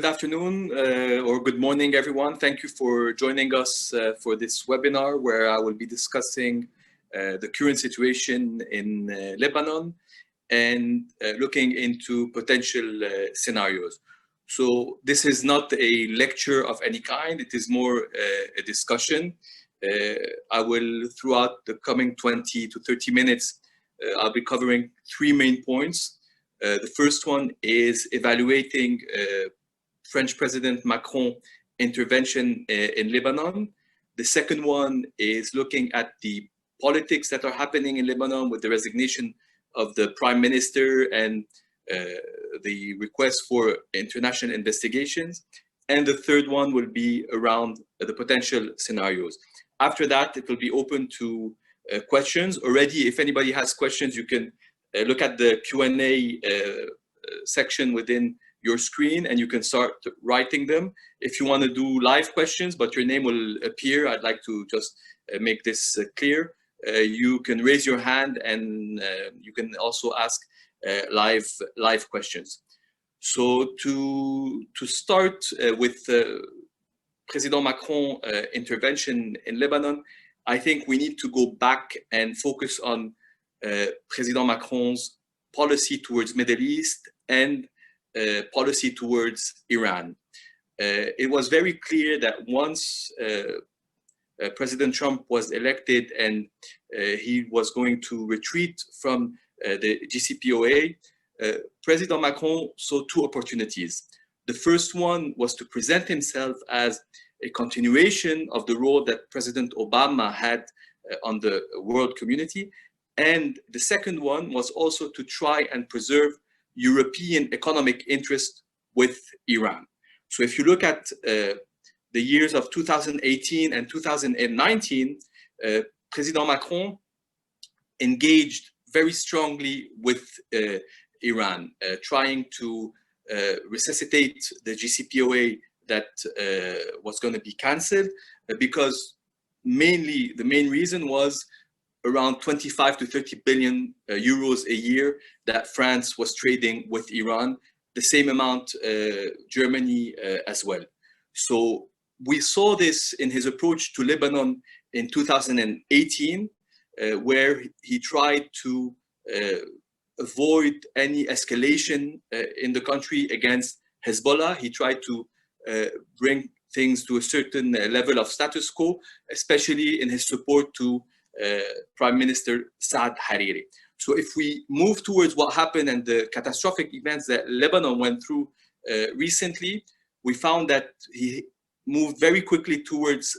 Good afternoon or good morning, everyone. Thank you for joining us for this webinar where I will be discussing the current situation in Lebanon and looking into potential scenarios. So this is not a lecture of any kind. It is more a discussion. I will, throughout the coming 20 to 30 minutes, I'll be covering three main points. The first one is evaluating French President Macron intervention in Lebanon. The second one is looking at the politics that are happening in Lebanon with the resignation of the Prime Minister and the request for international investigations. And the third one will be around the potential scenarios. After that, it will be open to questions. Already, if anybody has questions, you can look at the Q&A section within your screen and you can start writing them. If you want to do live questions, but your name will appear, I'd like to just make this clear. You can raise your hand and you can also ask live questions. So to start with President Macron intervention in Lebanon, I think we need to go back and focus on President Macron's policy towards Middle East and policy towards Iran. It was very clear that once President Trump was elected and he was going to retreat from the JCPOA, President Macron saw two opportunities. The first one was to present himself as a continuation of the role that President Obama had on the world community. And the second one was also to try and preserve European economic interest with Iran. So if you look at the years of 2018 and 2019, President Macron engaged very strongly with Iran, trying to resuscitate the JCPOA that was going to be cancelled, because mainly the main reason was around 25 to 30 billion euros a year that France was trading with Iran, the same amount Germany as well. So we saw this in his approach to Lebanon in 2018, where he tried to avoid any escalation in the country against Hezbollah. He tried to bring things to a certain level of status quo, especially in his support to Prime Minister Saad Hariri. So if we move towards what happened and the catastrophic events that Lebanon went through recently, we found that he moved very quickly towards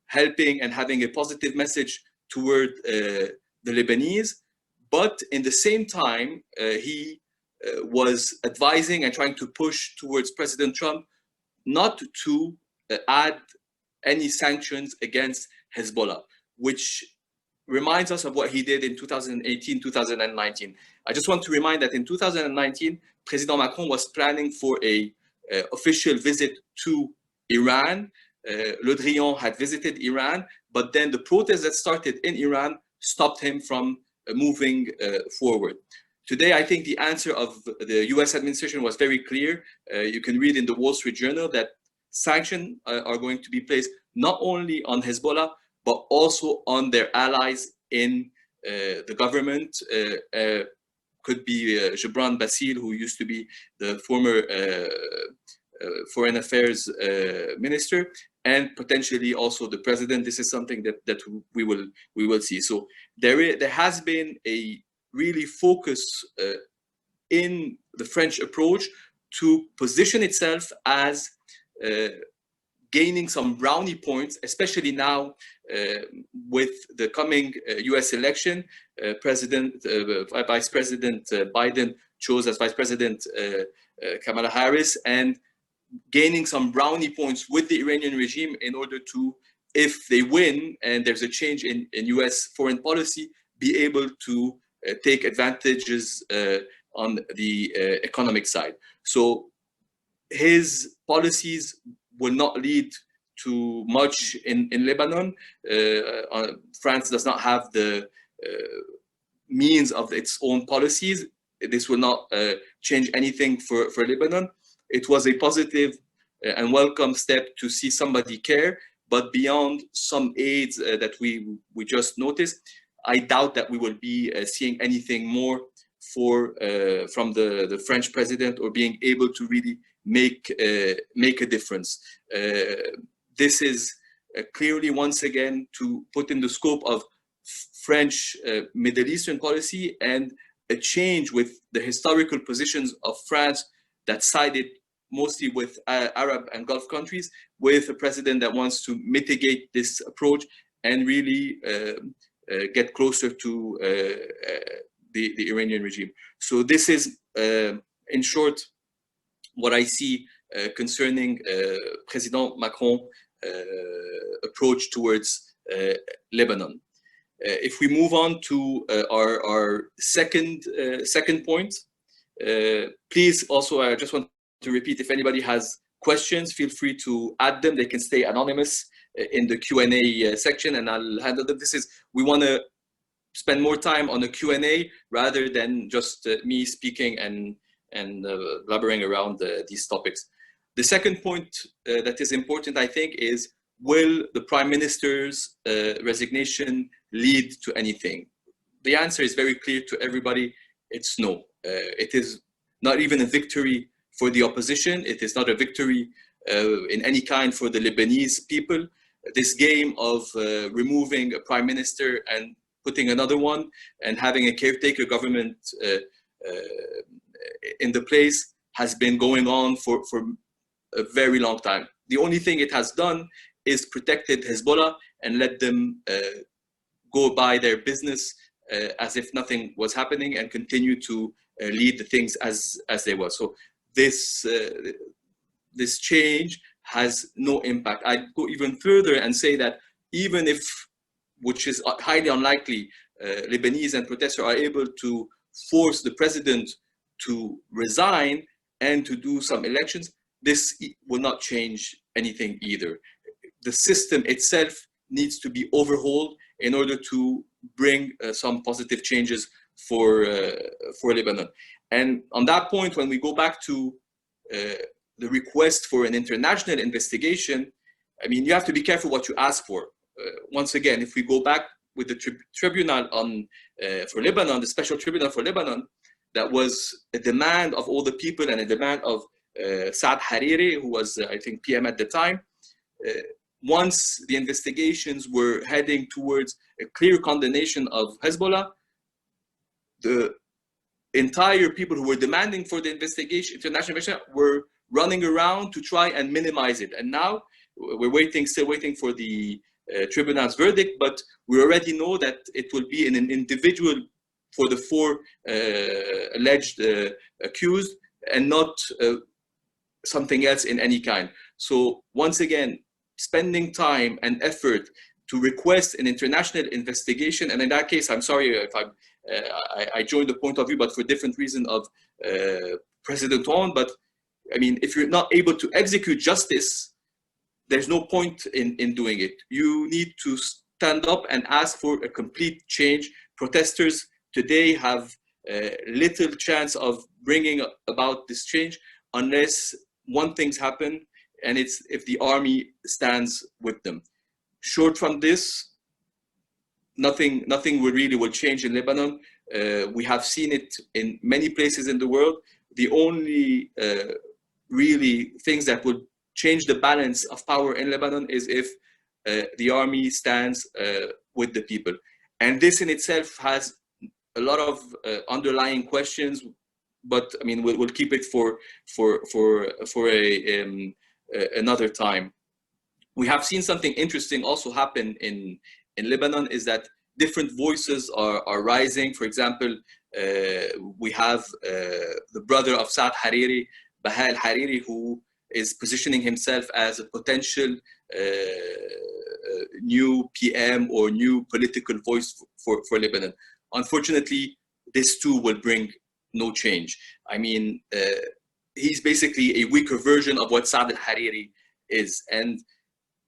helping and having a positive message toward the Lebanese. But in the same time, he was advising and trying to push towards President Trump not to add any sanctions against Hezbollah, which reminds us of what he did in 2018, 2019. I just want to remind that in 2019, President Macron was planning for a official visit to Iran. Le Drian had visited Iran, but then the protests that started in Iran stopped him from moving forward. Today, I think the answer of the US administration was very clear. You can read in the Wall Street Journal that sanctions are going to be placed not only on Hezbollah, but also on their allies in the government. Could be Gibran Bassil, who used to be the former Foreign Affairs Minister, and potentially also the president. This is something that we will see. So there has been a really focus in the French approach to position itself as gaining some brownie points, especially now with the coming US election. Vice President Biden chose as Vice President Kamala Harris, and gaining some brownie points with the Iranian regime in order to, if they win and there's a change in US foreign policy, be able to take advantages on the economic side. So his policies will not lead to much in Lebanon. France does not have the means of its own policies. This will not change anything for Lebanon. it was a positive and welcome step to see somebody care. But beyond some aids that we just noticed, I doubt that we will be seeing anything more from the French president, or being able to really make a difference. This is clearly, once again, to put in the scope of French Middle Eastern policy, and a change with the historical positions of France that sided mostly with Arab and Gulf countries, with a president that wants to mitigate this approach and really get closer to the Iranian regime. So this is, in short, what I see concerning President Macron's approach towards Lebanon. If we move on to our second point, please also, I just want to repeat, if anybody has questions, feel free to add them. They can stay anonymous in the Q&A section, and I'll handle them. We want to spend more time on the Q&A rather than just me speaking and blabbering around these topics. The second point that is important, I think, is, will the Prime Minister's resignation lead to anything? The answer is very clear to everybody. It's no. It is not even a victory for the opposition. It is not a victory in any kind for the Lebanese people. This game of removing a prime minister and putting another one, and having a caretaker government in the place, has been going on for a very long time. The only thing it has done is protected Hezbollah and let them go by their business as if nothing was happening, and continue to lead the things as they were. So this change has no impact. I'd go even further and say that even if, which is highly unlikely, Lebanese and protesters are able to force the president to resign and to do some elections, this will not change anything either. The system itself needs to be overhauled in order to bring some positive changes for Lebanon. And on that point, when we go back to the request for an international investigation, I mean, you have to be careful what you ask for. Once again, if we go back with the tribunal for Lebanon, the special tribunal for Lebanon, that was a demand of all the people and a demand of Saad Hariri, who was, I think, PM at the time. Once the investigations were heading towards a clear condemnation of Hezbollah, the entire people who were demanding for the investigation, international investigation, were running around to try and minimize it. And now we're still waiting for the tribunal's verdict, but we already know that it will be in an individual for the four alleged accused, and not something else in any kind. So once again, spending time and effort to request an international investigation, and in that case, I'm sorry if I joined the point of view, but for different reason of President Hollande. But I mean, if you're not able to execute justice, there's no point in doing it. You need to stand up and ask for a complete change. Protesters today have little chance of bringing about this change unless one thing's happen, and it's if the army stands with them. Short from this, nothing really will change in Lebanon. We have seen it in many places in the world. The only really things that would change the balance of power in Lebanon is if the army stands with the people. And this in itself has a lot of underlying questions, but I mean, we'll keep it for another time. We have seen something interesting also happen in Lebanon, is that different voices are rising. For example, we have the brother of Saad Hariri, Baha al-Hariri, who is positioning himself as a potential new PM or new political voice for Lebanon. Unfortunately, this too will bring no change. I mean, he's basically a weaker version of what Saad al-Hariri is. And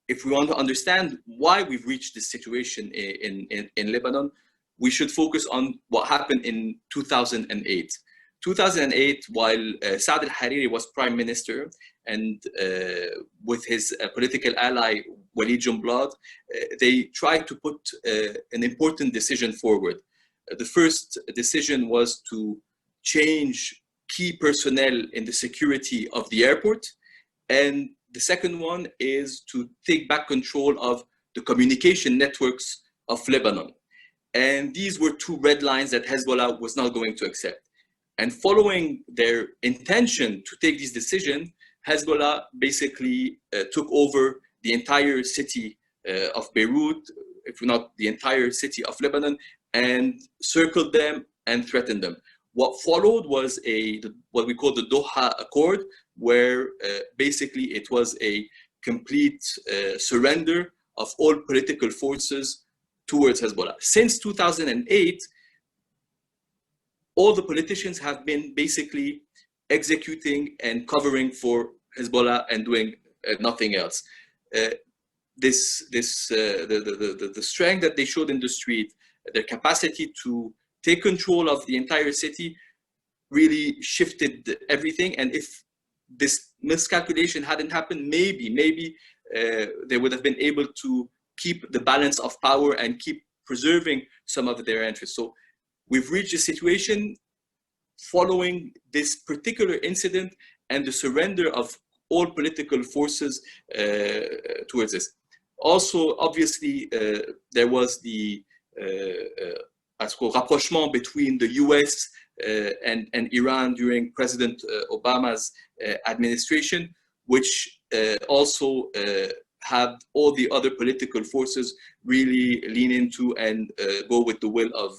if we want to understand why we've reached this situation in Lebanon, we should focus on what happened in 2008. 2008, while Saad al-Hariri was prime minister, and with his political ally Walid Jumblat, they tried to put an important decision forward. The first decision was to change key personnel in the security of the airport, and the second one is to take back control of the communication networks of Lebanon. And these were two red lines that Hezbollah was not going to accept. And following their intention to take these decisions, Hezbollah basically took over the entire city of Beirut, if not the entire city of Lebanon, and circled them and threatened them. What followed was what we call the Doha Accord, where basically it was a complete surrender of all political forces towards Hezbollah. Since 2008, all the politicians have been basically executing and covering for Hezbollah and doing nothing else. The strength that they showed in the street, their capacity to take control of the entire city, really shifted everything. And if this miscalculation hadn't happened, maybe they would have been able to keep the balance of power and keep preserving some of their interests. So we've reached a situation following this particular incident and the surrender of all political forces towards this. Also, obviously, there was the rapprochement between the US and Iran during President Obama's administration, which also had all the other political forces really lean into and go with the will of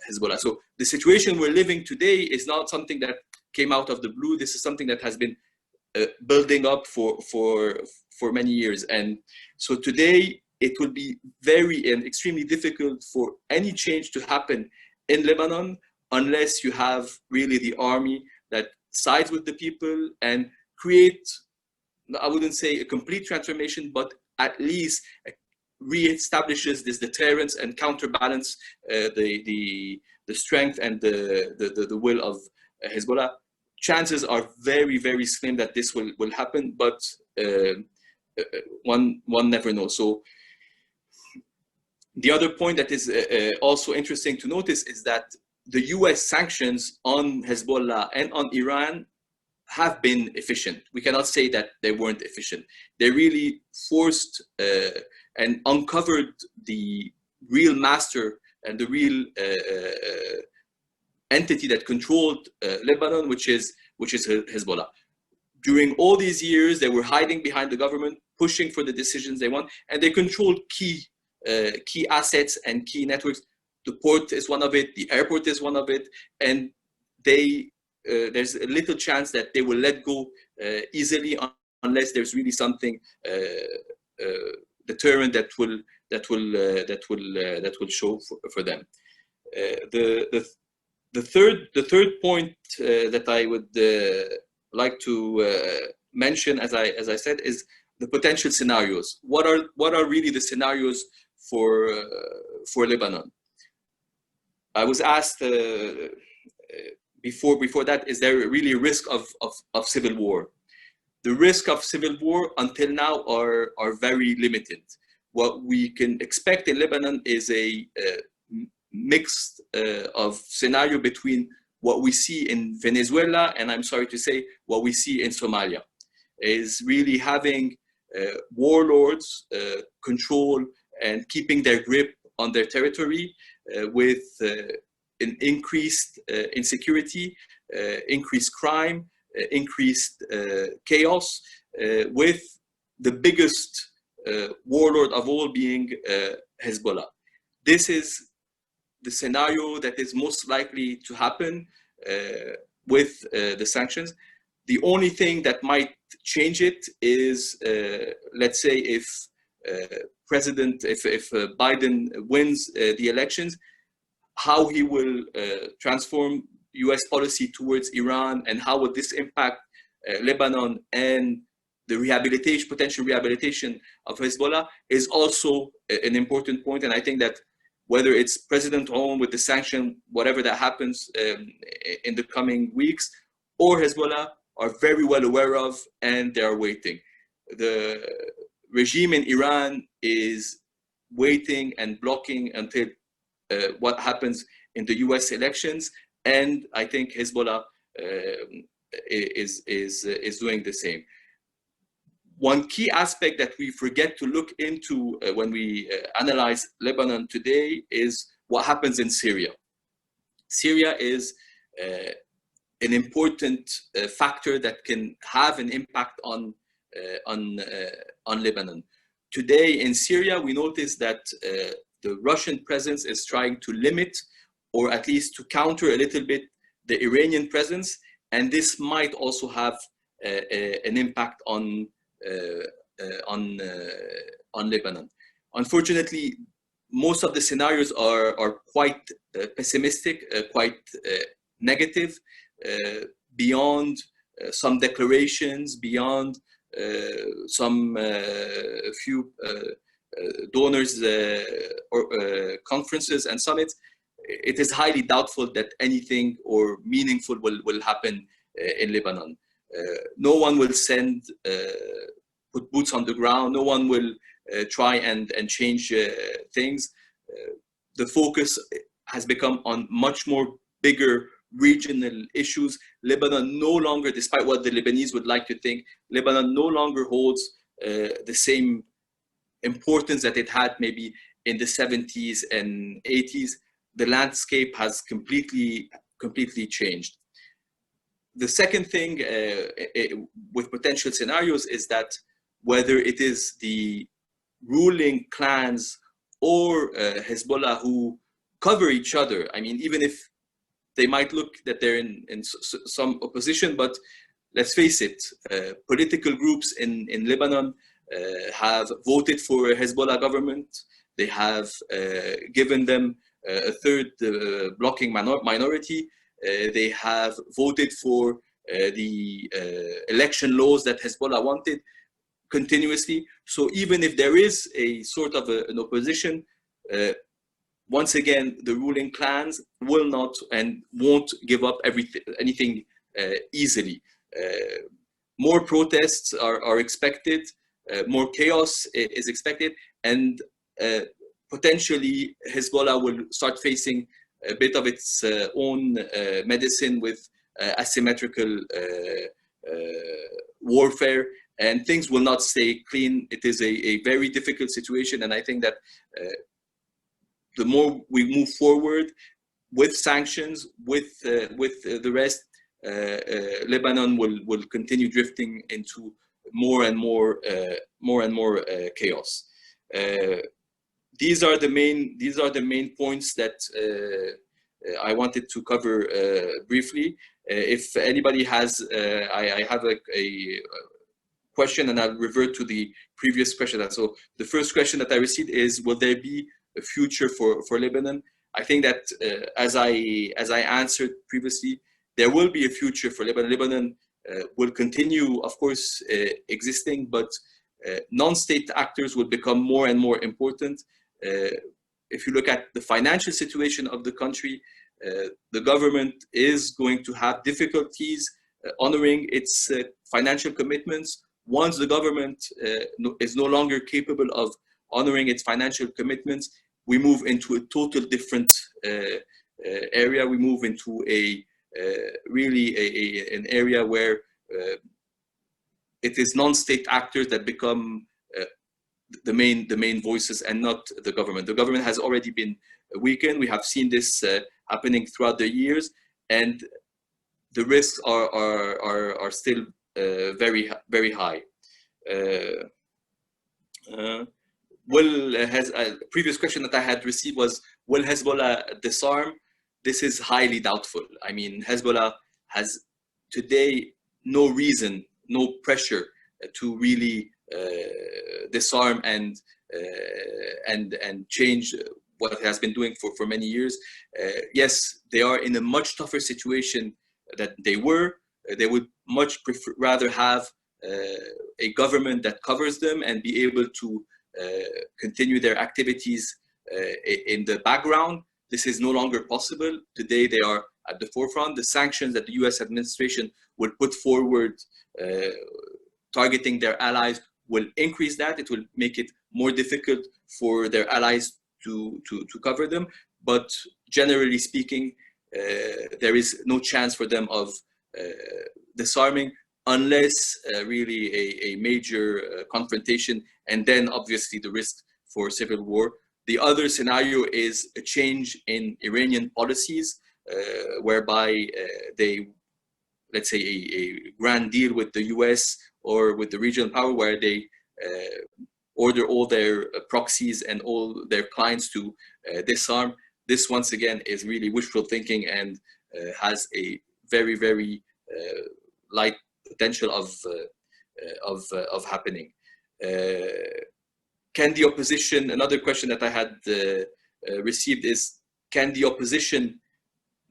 Hezbollah. So the situation we're living today is not something that came out of the blue. This is something that has been building up for many years. And so today it will be very and extremely difficult for any change to happen in Lebanon unless you have really the army that sides with the people and create, I wouldn't say a complete transformation, but at least re-establishes this deterrence and counterbalance the strength and the will of Hezbollah. Chances are very, very slim that this will happen, but one never knows. So the other point that is also interesting to notice is that the US sanctions on Hezbollah and on Iran have been efficient. We cannot say that they weren't efficient. They really forced and uncovered the real master and the real entity that controlled Lebanon, which is Hezbollah. During all these years, they were hiding behind the government, pushing for the decisions they want, and they controlled key assets and key networks. The port is one of it, the airport is one of it, and there's a little chance that they will let go easily unless there's really something deterrent that will show for them. The third point that I would like to mention, as I said, is the potential scenarios. What are really the scenarios for Lebanon? I was asked before that, is there really a risk of civil war? The risk of civil war until now are very limited. What we can expect in Lebanon is a mix of scenario between what we see in Venezuela and, I'm sorry to say, what we see in Somalia. Is really having warlords control and keeping their grip on their territory with an increased insecurity, increased crime, increased chaos, with the biggest warlord of all being Hezbollah. This is the scenario that is most likely to happen with the sanctions. The only thing that might change it is, let's say, if Biden wins the elections, how he will transform US policy towards Iran, and how would this impact Lebanon and the potential rehabilitation of Hezbollah is also an important point. And I think that whether it's President Aoun with the sanction, whatever that happens in the coming weeks, or Hezbollah, are very well aware of, and they are waiting. The regime in Iran is waiting and blocking until what happens in the US elections, and I think Hezbollah is doing the same. One key aspect that we forget to look into when we analyze Lebanon today is what happens in Syria. Syria is an important factor that can have an impact on Lebanon. Today in Syria, we notice that the Russian presence is trying to limit, or at least to counter a little bit, the Iranian presence, and this might also have an impact on Lebanon. Unfortunately, most of the scenarios are quite pessimistic, quite negative, beyond some declarations, beyond some few donors or conferences and summits. It is highly doubtful that anything or meaningful will happen in Lebanon. No one will put boots on the ground. No one will try and change things. The focus has become on much more bigger regional issues. Lebanon no longer, despite what the Lebanese would like to think, Lebanon no longer holds the same importance that it had maybe in the 70s and 80s. The landscape has completely changed. The second thing with potential scenarios is that whether it is the ruling clans or Hezbollah who cover each other, I mean, even if they might look that they're in some opposition, but let's face it, political groups in Lebanon have voted for a Hezbollah government. They have given them a third blocking minority. They have voted for the election laws that Hezbollah wanted continuously. So even if there is a sort of an opposition, once again, the ruling clans will not and won't give up anything easily. More protests are expected, more chaos is expected, and potentially Hezbollah will start facing a bit of its own medicine with asymmetrical warfare, and things will not stay clean. It is a very difficult situation, and I think that the more we move forward with sanctions, with the rest, Lebanon will continue drifting into more and more chaos. These are the main points that I wanted to cover briefly. If anybody has, I have a question, and I'll revert to the previous question. So the first question that I received is, will there be a future for Lebanon? I think that as I answered previously, there will be a future for Lebanon. Lebanon will continue, of course, existing, but non-state actors will become more and more important. If you look at the financial situation of the country, the government is going to have difficulties honoring its financial commitments. Once the government is no longer capable of honoring its financial commitments, we move into a total different area. We move into an area where it is non-state actors that become the main voices, and not the government. The government has already been weakened. We have seen this happening throughout the years, and the risks are still very high. Previous question that I had received was, will Hezbollah disarm? This is highly doubtful. I mean, Hezbollah has today no reason, no pressure to really disarm and change what it has been doing for many years. Yes, they are in a much tougher situation than they were. They would much rather have a government that covers them and be able to continue their activities in the background. This is no longer possible. Today they are at the forefront. The sanctions that the US administration will put forward targeting their allies will increase that. It will make it more difficult for their allies to cover them. But generally speaking, there is no chance for them of disarming unless really a major confrontation, and then obviously the risk for civil war. The other scenario is a change in Iranian policies, whereby they, let's say, a grand deal with the US or with the regional power, where they order all their proxies and all their clients to disarm. This, once again, is really wishful thinking and has a very, very light potential of happening. Can the opposition, another question that I had received is, can the opposition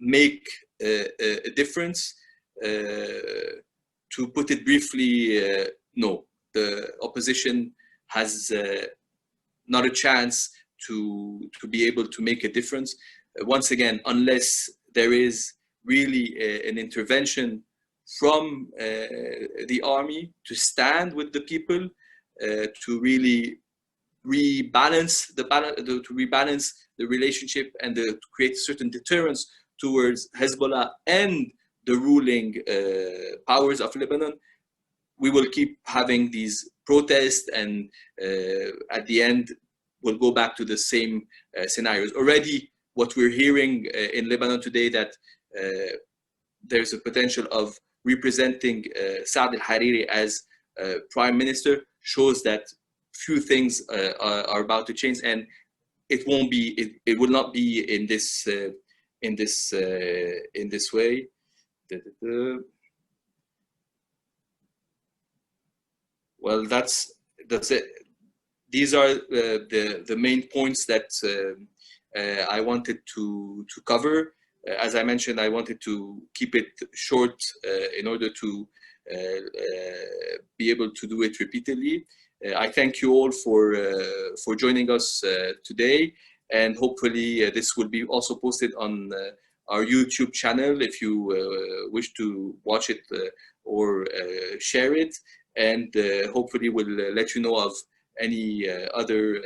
make a difference? To put it briefly, no. The opposition has not a chance to be able to make a difference. Once again, unless there is really an intervention from the army to stand with the people, to really rebalance the relationship and to create certain deterrence towards Hezbollah and the ruling powers of Lebanon. We will keep having these protests, and at the end we'll go back to the same scenarios. Already what we're hearing in Lebanon today, that there's a potential of representing Saad al-Hariri as prime minister, shows that few things are about to change, and it won't be, it will not be in this way. Well, that's it. These are the main points that I wanted to cover. As I mentioned, I wanted to keep it short in order to be able to do it repeatedly. I thank you all for joining us today, and hopefully this will be also posted on our YouTube channel if you wish to watch it or share it, and hopefully we'll let you know of any other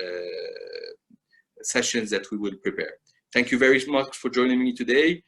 sessions that we will prepare. Thank you very much for joining me today.